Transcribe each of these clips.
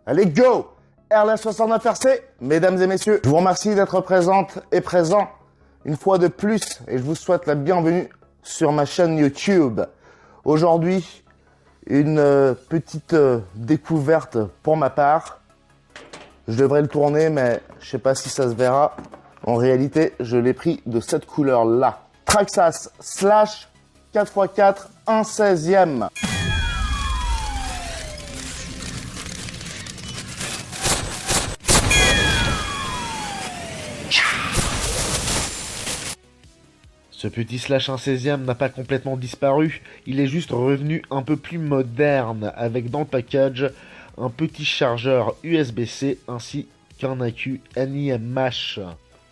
Allez, go! RLS69RC, mesdames et messieurs, je vous remercie d'être présentes et présents une fois de plus et je vous souhaite la bienvenue sur ma chaîne YouTube. Aujourd'hui, une petite découverte pour ma part. Je devrais le tourner, mais je sais pas si ça se verra. En réalité, je l'ai pris de cette couleur-là. Traxxas Slash 4x4 1/16e. Ce petit Slash 1/16e n'a pas complètement disparu, il est juste revenu un peu plus moderne, avec dans le package un petit chargeur USB-C ainsi qu'un accu NiMH.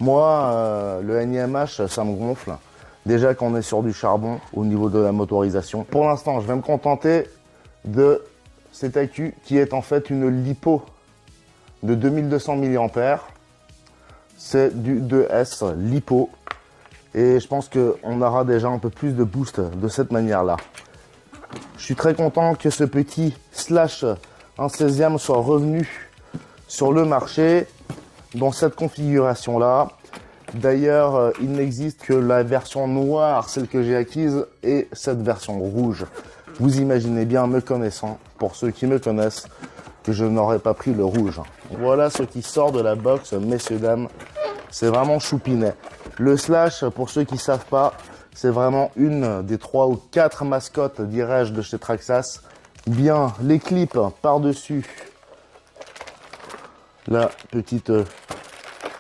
Moi, le NiMH, ça me gonfle. Déjà qu'on est sur du charbon au niveau de la motorisation. Pour l'instant, je vais me contenter de cet accu qui est en fait une LiPo de 2200 mAh. C'est du 2S LiPo. Et je pense qu'on aura déjà un peu plus de boost de cette manière-là. Je suis très content que ce petit Slash 1/16e soit revenu sur le marché dans cette configuration-là. D'ailleurs, il n'existe que la version noire, celle que j'ai acquise, et cette version rouge. Vous imaginez bien, me connaissant, pour ceux qui me connaissent, que je n'aurais pas pris le rouge. Voilà ce qui sort de la box, messieurs, dames. C'est vraiment choupinet. Le Slash, pour ceux qui ne savent pas, c'est vraiment une des 3 ou 4 mascottes, dirais-je, de chez Traxxas. Bien, les clips par-dessus la petite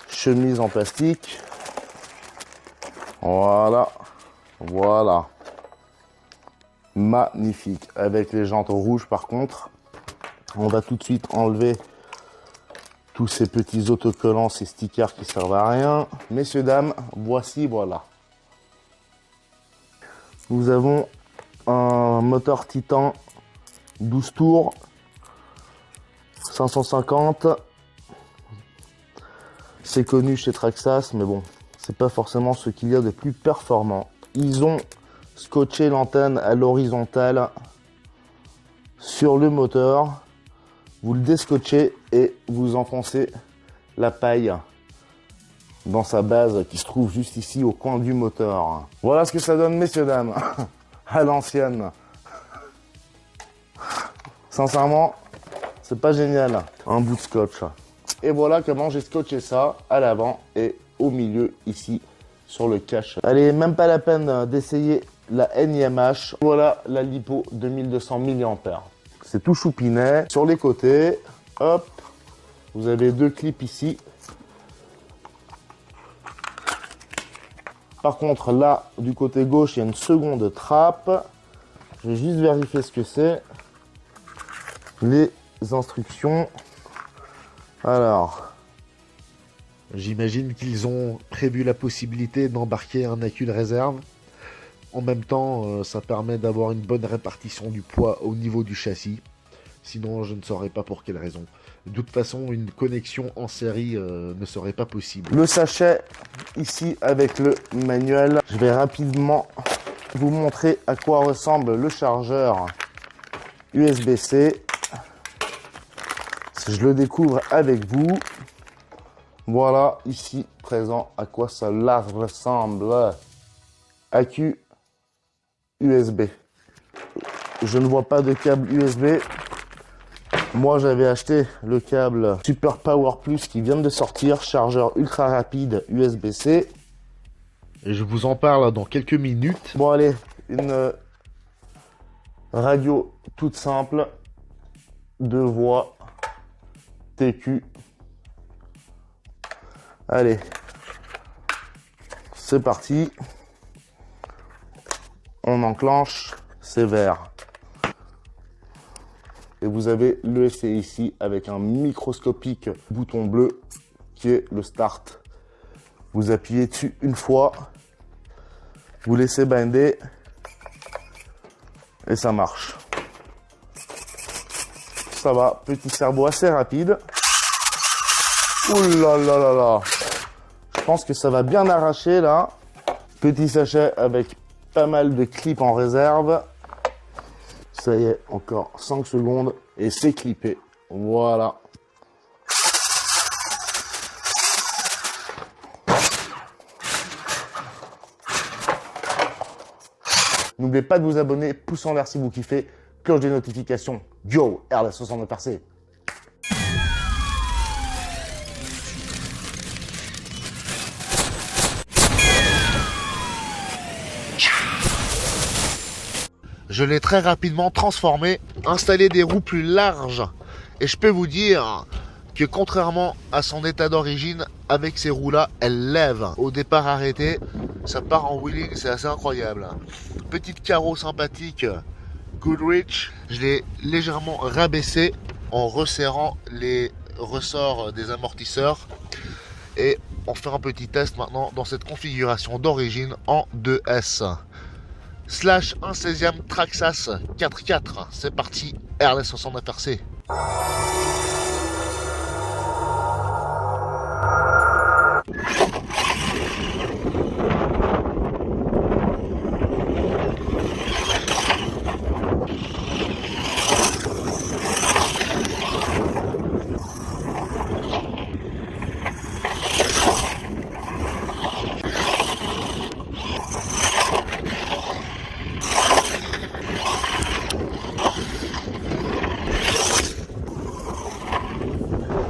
chemise en plastique. Voilà. Voilà. Magnifique. Avec les jantes rouges, par contre. On va tout de suite enlever tous ces petits autocollants, ces stickers qui servent à rien. Messieurs, dames, voici, voilà. Nous avons un moteur Titan 12 tours, 550. C'est connu chez Traxxas, mais bon, c'est pas forcément ce qu'il y a de plus performant. Ils ont scotché l'antenne à l'horizontale sur le moteur. Vous le déscotchez et vous enfoncez la paille dans sa base qui se trouve juste ici au coin du moteur. Voilà ce que ça donne, messieurs, dames, à l'ancienne. Sincèrement, c'est pas génial, un bout de scotch. Et voilà comment j'ai scotché ça à l'avant et au milieu ici sur le cache. Allez, même pas la peine d'essayer la NiMH. Voilà la LiPo 2200 mAh. C'est tout choupinet. Sur les côtés, hop, vous avez 2 clips ici. Par contre, là, du côté gauche, il y a une seconde trappe. Je vais juste vérifier ce que c'est. Les instructions. Alors, J'imagine qu'ils ont prévu la possibilité d'embarquer un accu de réserve. En même temps, ça permet d'avoir une bonne répartition du poids au niveau du châssis. Sinon, je ne saurais pas pour quelle raison. De toute façon, une connexion en série ne serait pas possible. le sachet ici avec le manuel. Je vais rapidement vous montrer à quoi ressemble le chargeur USB-C. Je le découvre avec vous. Voilà, ici présent, à quoi cela ressemble. Accu USB. Je ne vois pas de câble USB. Moi, j'avais acheté le câble Super Power Plus qui vient de sortir, chargeur ultra rapide USB-C. Et je vous en parle dans quelques minutes. Bon, allez, une radio toute simple, 2 voix, TQ. Allez, c'est parti. On enclenche, c'est vert. Et vous avez l'ESC ici avec un microscopique bouton bleu qui est le start. Vous appuyez dessus une fois, vous laissez binder et ça marche. Ça va, petit cerveau assez rapide. Ouh là là là là. Je pense que ça va bien arracher là. Petit sachet avec pas mal de clips en réserve. Ça y est, encore 5 secondes et c'est clippé. Voilà. N'oubliez pas de vous abonner, pouce en l'air si vous kiffez, cloche des notifications. Yo, RLS69 RC. Je l'ai très rapidement transformé, installé des roues plus larges. Et je peux vous dire que contrairement à son état d'origine, avec ces roues-là, elle lève. Au départ arrêté, ça part en wheeling, c'est assez incroyable. Petite carreau sympathique Goodrich. Je l'ai légèrement rabaissé en resserrant les ressorts des amortisseurs. Et on fait un petit test maintenant dans cette configuration d'origine en 2S. Slash 1/16e Traxxas 4x4. C'est parti, RLS69 RC.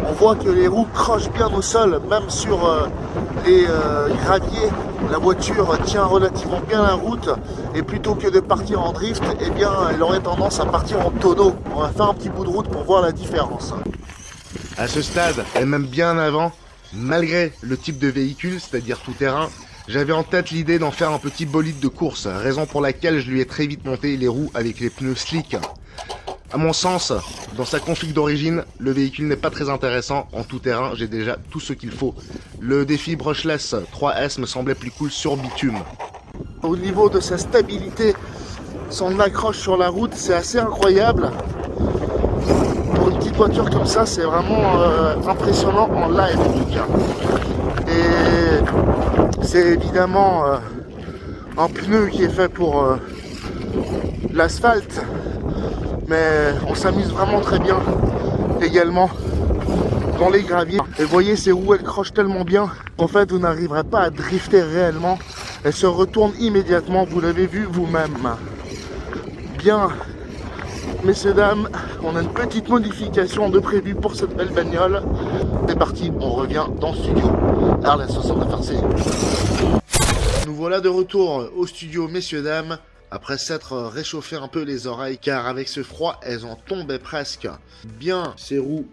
On voit que les roues crochent bien au sol, même sur les graviers. La voiture tient relativement bien la route et plutôt que de partir en drift, eh bien, elle aurait tendance à partir en tonneau. On va faire un petit bout de route pour voir la différence. À ce stade, et même bien avant, malgré le type de véhicule, c'est-à-dire tout terrain, j'avais en tête l'idée d'en faire un petit bolide de course, raison pour laquelle je lui ai très vite monté les roues avec les pneus slick. À mon sens, dans sa config d'origine, le véhicule n'est pas très intéressant. En tout terrain, j'ai déjà tout ce qu'il faut. Le défi Brushless 3S me semblait plus cool sur bitume. Au niveau de sa stabilité, son accroche sur la route, c'est assez incroyable. Pour une petite voiture comme ça, c'est vraiment impressionnant en live en tout cas. Et c'est évidemment un pneu qui est fait pour l'asphalte. Mais on s'amuse vraiment très bien également dans les graviers. Et vous voyez, ces roues, elles crochent tellement bien qu'en fait, vous n'arriverez pas à drifter réellement. Elles se retournent immédiatement, vous l'avez vu vous-même. Bien, messieurs, dames, on a une petite modification de prévu pour cette belle bagnole. C'est parti, on revient dans le studio. RLS69 RC. Nous voilà de retour au studio, messieurs, dames. Après s'être réchauffé un peu les oreilles, car avec ce froid, elles en tombaient presque. Bien, ces roues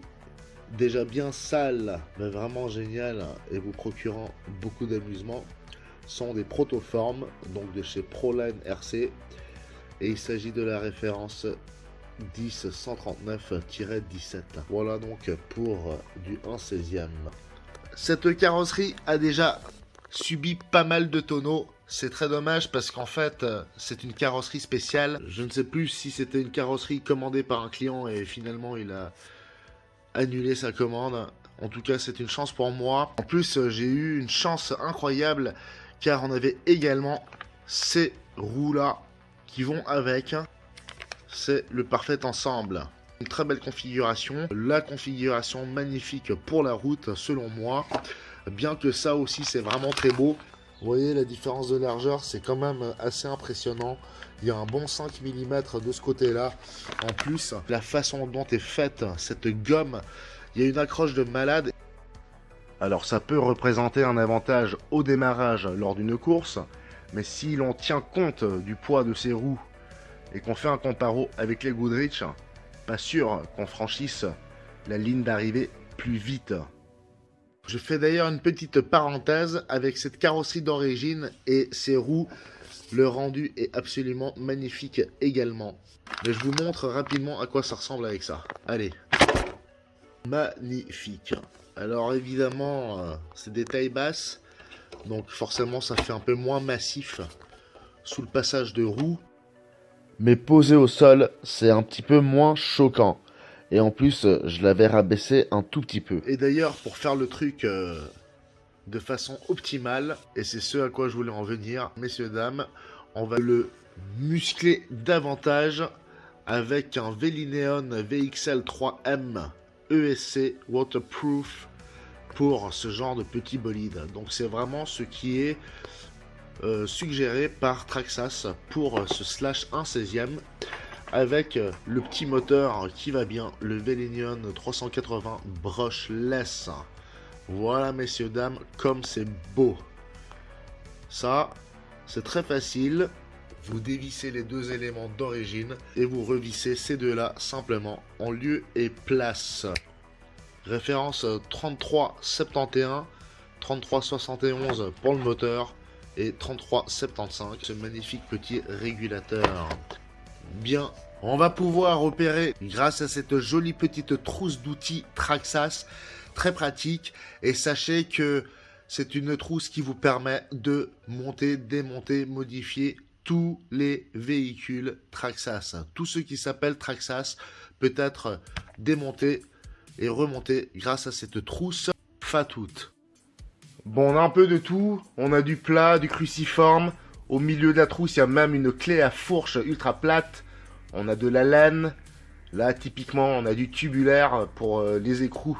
déjà bien sales, mais vraiment géniales, et vous procurant beaucoup d'amusement, sont des protoformes, donc de chez Proline RC, et il s'agit de la référence 10-139-17. Voilà donc pour du 1/16e. Cette carrosserie a déjà subi pas mal de tonneaux. C'est très dommage parce qu'en fait, c'est une carrosserie spéciale. Je ne sais plus si c'était une carrosserie commandée par un client et finalement il a annulé sa commande. En tout cas, c'est une chance pour moi. En plus, j'ai eu une chance incroyable car on avait également ces roues-là qui vont avec. C'est le parfait ensemble. Une très belle configuration. La configuration magnifique pour la route selon moi. Bien que ça aussi, c'est vraiment très beau. Vous voyez la différence de largeur, c'est quand même assez impressionnant. Il y a un bon 5 mm de ce côté-là. En plus, la façon dont est faite cette gomme, il y a une accroche de malade. Alors ça peut représenter un avantage au démarrage lors d'une course, mais si l'on tient compte du poids de ces roues et qu'on fait un comparo avec les Goodrich, pas sûr qu'on franchisse la ligne d'arrivée plus vite. Je fais d'ailleurs une petite parenthèse avec cette carrosserie d'origine et ces roues. Le rendu est absolument magnifique également. Mais je vous montre rapidement à quoi ça ressemble avec ça. Allez. Magnifique. Alors évidemment, c'est des tailles basses. Donc forcément, ça fait un peu moins massif sous le passage de roues. Mais posé au sol, c'est un petit peu moins choquant. Et en plus, je l'avais rabaissé un tout petit peu. Et d'ailleurs, pour faire le truc de façon optimale, et c'est ce à quoi je voulais en venir, messieurs, dames, on va le muscler davantage avec un Velineon VXL 3M ESC Waterproof pour ce genre de petit bolide. Donc c'est vraiment ce qui est suggéré par Traxxas pour ce Slash 1/16e avec le petit moteur qui va bien, le Velineon 380 brushless. Voilà messieurs dames, comme c'est beau. Ça, c'est très facile. Vous dévissez les deux éléments d'origine et vous revissez ces deux-là simplement en lieu et place. Référence 3371, 3371 pour le moteur et 3375, ce magnifique petit régulateur. Bien, on va pouvoir opérer grâce à cette jolie petite trousse d'outils Traxxas, très pratique. Et sachez que c'est une trousse qui vous permet de monter, démonter, modifier tous les véhicules Traxxas. Tout ce qui s'appelle Traxxas peut être démonté et remonté grâce à cette trousse Fatout. Bon, on a un peu de tout. On a du plat, du cruciforme. Au milieu de la trousse, il y a même une clé à fourche ultra plate. On a de la laine. Là, typiquement, on a du tubulaire pour les écrous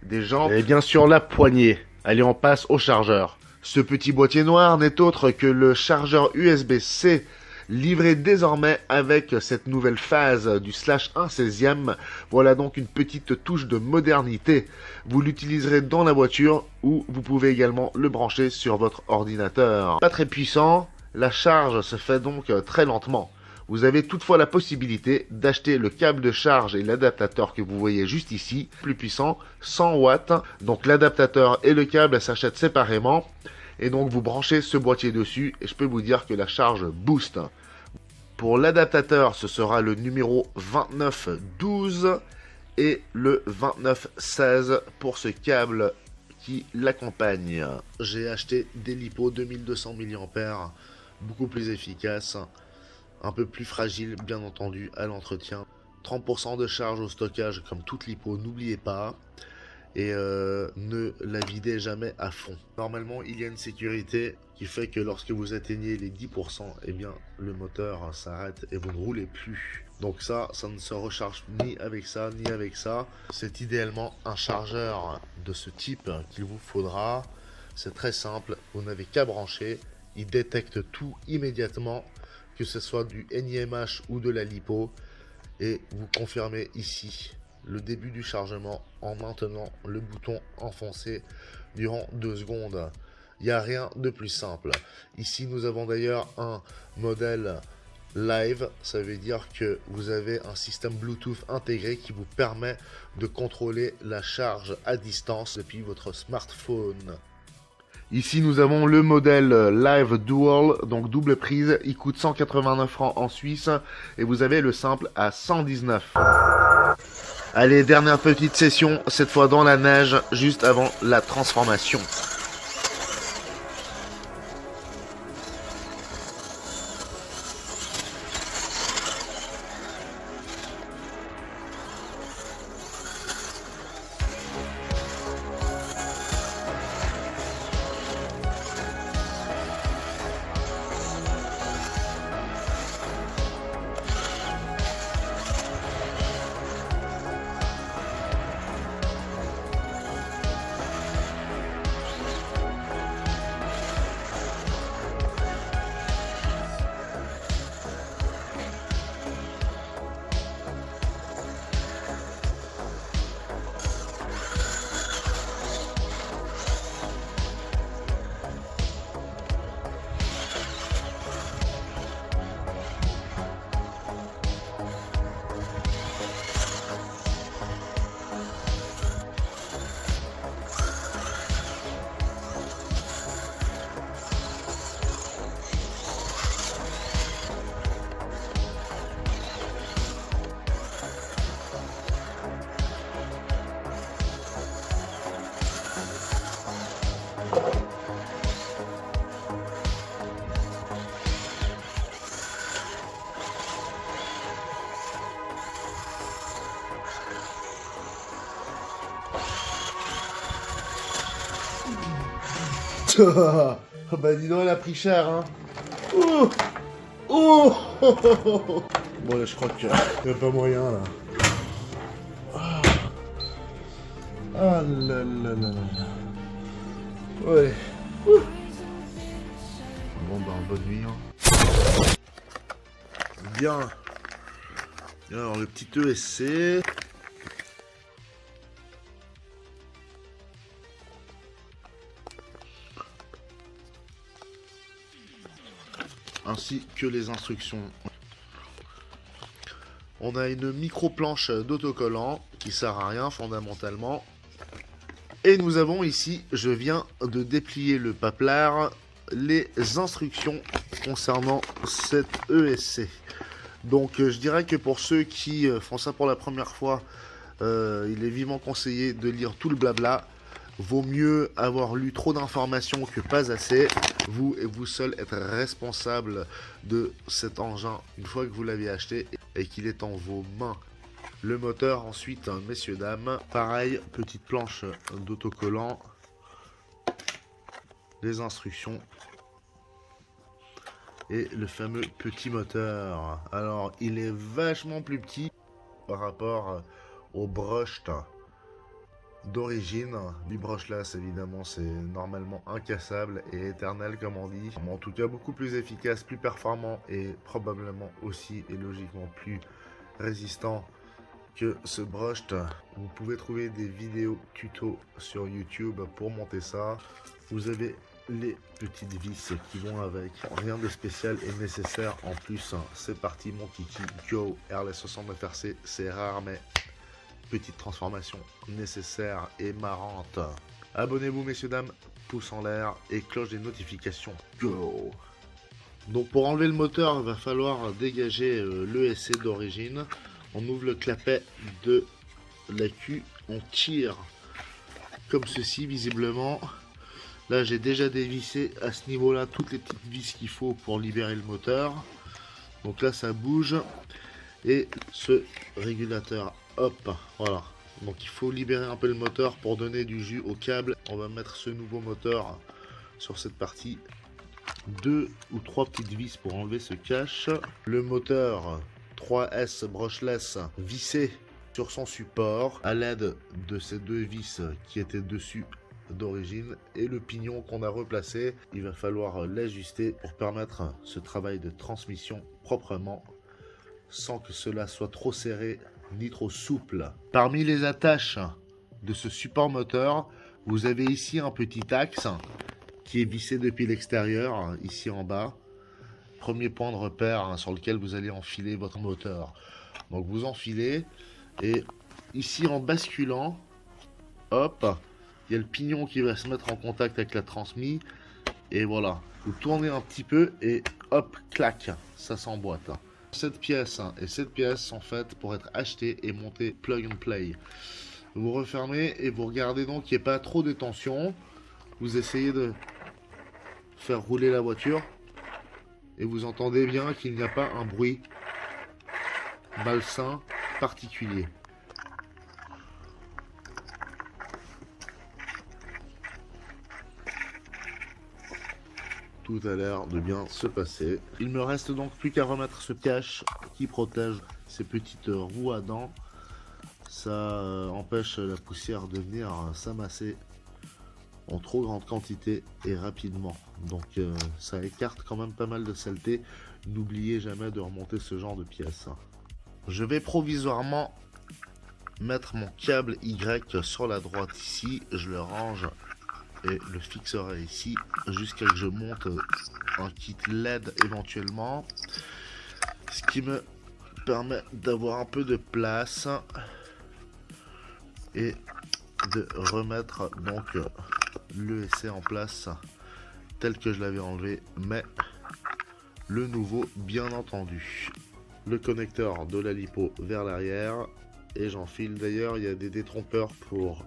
des jantes. Et bien sûr, la poignée. Allez, on passe au chargeur. Ce petit boîtier noir n'est autre que le chargeur USB-C livré désormais avec cette nouvelle phase du Slash 1/16e. Voilà donc une petite touche de modernité. Vous l'utiliserez dans la voiture ou vous pouvez également le brancher sur votre ordinateur. Pas très puissant, la charge se fait donc très lentement. Vous avez toutefois la possibilité d'acheter le câble de charge et l'adaptateur que vous voyez juste ici, plus puissant, 100 watts. Donc l'adaptateur et le câble s'achètent séparément. Et donc vous branchez ce boîtier dessus et je peux vous dire que la charge booste. Pour l'adaptateur, ce sera le numéro 2912 et le 2916 pour ce câble qui l'accompagne. J'ai acheté des LiPo 2200 mAh, beaucoup plus efficaces. Un peu plus fragile, bien entendu, à l'entretien. 30% de charge au stockage, comme toute LiPo, n'oubliez pas. Et ne la videz jamais à fond. Normalement, il y a une sécurité qui fait que lorsque vous atteignez les 10%, eh bien, le moteur s'arrête et vous ne roulez plus. Donc ça ne se recharge ni avec ça, ni avec ça. C'est idéalement un chargeur de ce type qu'il vous faudra. C'est très simple, vous n'avez qu'à brancher. Il détecte tout immédiatement, que ce soit du NiMH ou de la LiPo, et vous confirmez ici le début du chargement en maintenant le bouton enfoncé durant 2 secondes. Il n'y a rien de plus simple. Ici, nous avons d'ailleurs un modèle live. Ça veut dire que vous avez un système Bluetooth intégré qui vous permet de contrôler la charge à distance depuis votre smartphone. Ici, nous avons le modèle Live Dual, donc double prise. Il coûte 189 francs en Suisse et vous avez le simple à 119. Allez, dernière petite session, cette fois dans la neige, juste avant la transformation. Bah dis donc, elle a pris cher, hein. Oh, oh, oh, oh, oh. Bon là je crois qu'il n'y a pas moyen là. Ah là là là là. Ouais. Ouh. Bon bah bonne nuit. Hein. Bien. Alors le petit ESC. Ainsi que les instructions. On a une micro-planche d'autocollant qui sert à rien fondamentalement. Et nous avons ici, je viens de déplier le paplard, les instructions concernant cette ESC. Donc je dirais que pour ceux qui font ça pour la première fois, il est vivement conseillé de lire tout le blabla. Vaut mieux avoir lu trop d'informations que pas assez. Vous et vous seul être responsable de cet engin une fois que vous l'avez acheté et qu'il est en vos mains. Le moteur ensuite, messieurs, dames, pareil, petite planche d'autocollant, les instructions et le fameux petit moteur. Alors, il est vachement plus petit par rapport au brushed d'origine. Du brushless, évidemment, c'est normalement incassable et éternel, comme on dit. Mais en tout cas, beaucoup plus efficace, plus performant et probablement aussi et logiquement plus résistant que ce brushed. Vous pouvez trouver des vidéos tuto sur YouTube pour monter ça. Vous avez les petites vis qui vont avec. Rien de spécial est nécessaire en plus. C'est parti mon kiki, go. Airless 69 RC, c'est rare mais petite transformation nécessaire et marrante. Abonnez-vous messieurs dames, pouce en l'air et cloche des notifications, go. Donc pour enlever le moteur, il va falloir dégager l'ESC d'origine. On ouvre le clapet de la queue, on tire comme ceci visiblement. Là j'ai déjà dévissé à ce niveau là toutes les petites vis qu'il faut pour libérer le moteur. Donc là ça bouge et ce régulateur, hop, voilà. Donc il faut libérer un peu le moteur pour donner du jus au câble. On va mettre ce nouveau moteur sur cette partie. 2 ou 3 petites vis pour enlever ce cache. Le moteur 3S brushless vissé sur son support à l'aide de ces deux vis qui étaient dessus d'origine et le pignon qu'on a replacé. Il va falloir l'ajuster pour permettre ce travail de transmission proprement sans que cela soit trop serré ni trop souple. Parmi les attaches de ce support moteur, vous avez ici un petit axe qui est vissé depuis l'extérieur, ici en bas. Premier point de repère sur lequel vous allez enfiler votre moteur. Donc vous enfilez et ici en basculant, hop, il y a le pignon qui va se mettre en contact avec la transmise et voilà, vous tournez un petit peu et hop, clac, ça s'emboîte. Cette pièce et cette pièce sont faites pour être achetées et montées plug and play. Vous refermez et vous regardez donc qu'il n'y ait pas trop de tension. Vous essayez de faire rouler la voiture et vous entendez bien qu'il n'y a pas un bruit malsain particulier. Tout a l'air de bien se passer. Il me reste donc plus qu'à remettre ce cache qui protège ces petites roues à dents. Ça empêche la poussière de venir s'amasser en trop grande quantité et rapidement. Donc ça écarte quand même pas mal de saleté. N'oubliez jamais de remonter ce genre de pièces. Je vais provisoirement mettre mon câble Y sur la droite ici. Je le range et le fixerai ici jusqu'à ce que je monte un kit LED éventuellement, ce qui me permet d'avoir un peu de place et de remettre donc l'ESC en place tel que je l'avais enlevé, mais le nouveau bien entendu. Le connecteur de la lipo vers l'arrière et j'enfile. D'ailleurs il y a des détrompeurs pour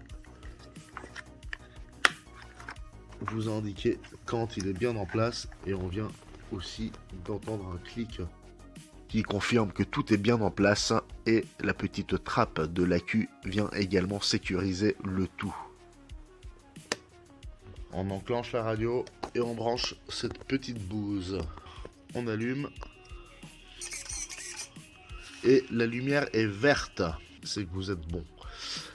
vous indiquer quand il est bien en place et on vient aussi d'entendre un clic qui confirme que tout est bien en place et la petite trappe de l'accu vient également sécuriser le tout. On enclenche la radio et on branche cette petite bouse. On allume. et la lumière est verte, c'est que vous êtes bon.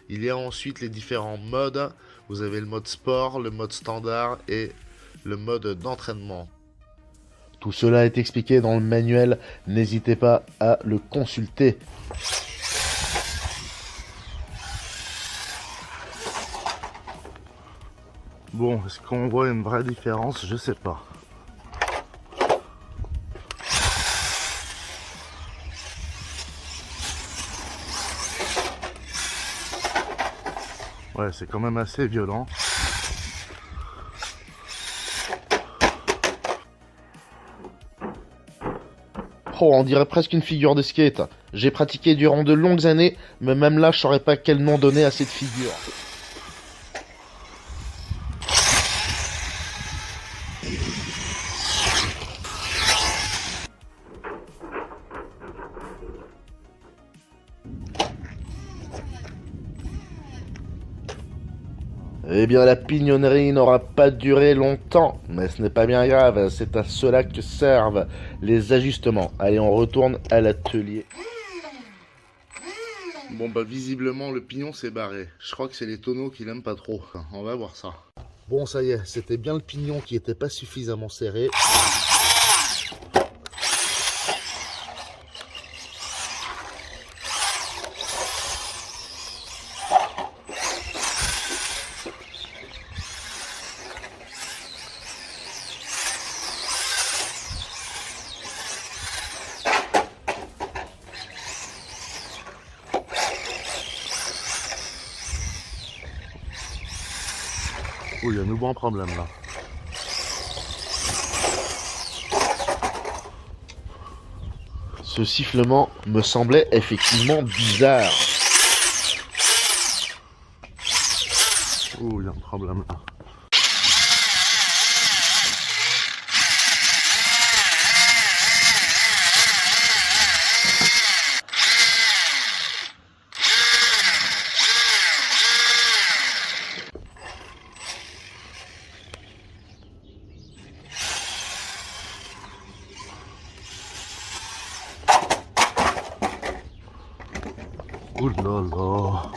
Il y a ensuite les différents modes. Vous avez le mode sport, le mode standard et le mode d'entraînement. Tout cela est expliqué dans le manuel, n'hésitez pas à le consulter. Bon, est-ce qu'on voit une vraie différence? Je sais pas. Ouais, c'est quand même assez violent. Oh, on dirait presque une figure de skate. J'ai pratiqué durant de longues années, mais même là, je saurais pas quel nom donner à cette figure. Eh bien, la pignonnerie n'aura pas duré longtemps, mais ce n'est pas bien grave, c'est à cela que servent les ajustements. Allez, on retourne à l'atelier. Bon, bah visiblement, le pignon s'est barré. Je crois que c'est les tonneaux qu'il aime pas trop. On va voir ça. Bon, ça y est, c'était bien le pignon qui était pas suffisamment serré. Oh, il y a un nouveau problème là. Ce sifflement me semblait effectivement bizarre. Oh, il y a un problème là. Ouh là là.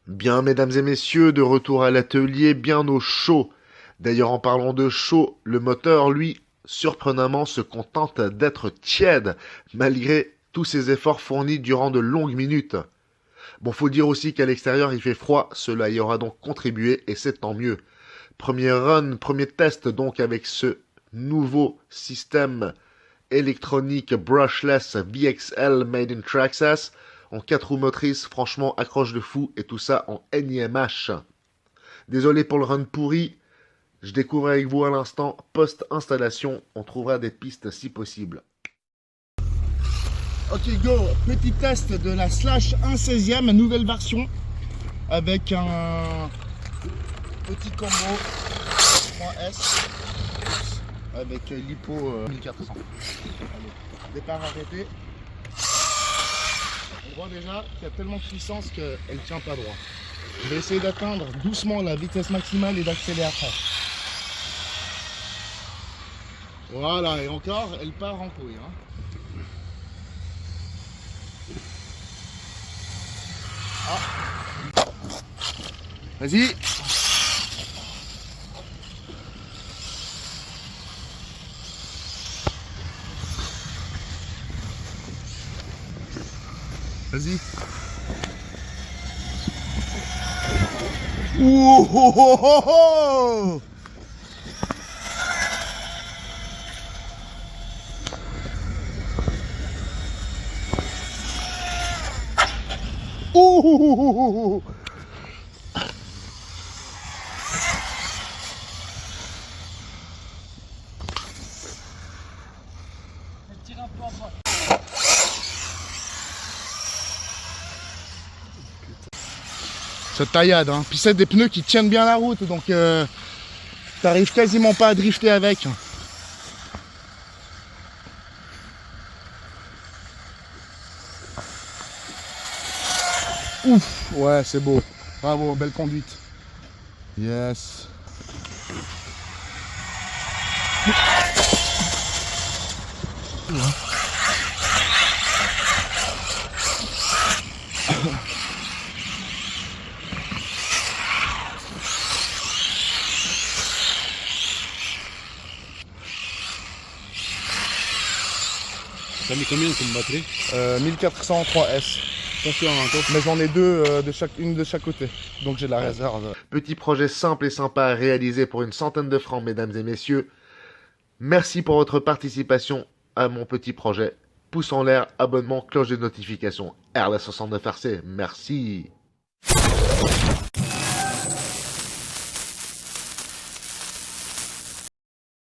Bien, mesdames et messieurs, de retour à l'atelier, bien au chaud. D'ailleurs, en parlant de chaud, le moteur, lui, surprenamment, se contente d'être tiède, malgré tous ses efforts fournis durant de longues minutes. Bon, faut dire aussi qu'à l'extérieur, il fait froid, cela y aura donc contribué, et c'est tant mieux. Premier run, premier test donc avec ce nouveau système électronique brushless VXL Made in Traxxas. En 4 roues motrices, franchement, accroche de fou, et tout ça en NIMH. Désolé pour le run pourri, je découvre avec vous à l'instant, post-installation, on trouvera des pistes si possible. Ok go, petit test de la Slash 1/16e, nouvelle version, avec un petit combo 3S, avec l'hypo 1400. Allez, départ arrêté. On voit déjà qu'il y a tellement de puissance qu'elle ne tient pas droit. Je vais essayer d'atteindre doucement la vitesse maximale et d'accélérer après. Voilà, et encore, elle part en couille. Hein. Ah. Vas-y. Vas-y. Ouh, oh, oh, oh, oh. Ouh. Cette taillade, hein. Puis c'est des pneus qui tiennent bien la route, donc t'arrives quasiment pas à drifter avec. Ouf, ouais, c'est beau. Bravo, belle conduite. Yes. T'as mis combien comme batterie? 1403S. Attention, attention. Mais j'en ai deux, une de chaque côté. Donc j'ai de la réserve. Petit projet simple et sympa à réaliser pour une centaine de francs, mesdames et messieurs. Merci pour votre participation à mon petit projet. Pouce en l'air, abonnement, cloche de notification. RLS69RC, merci.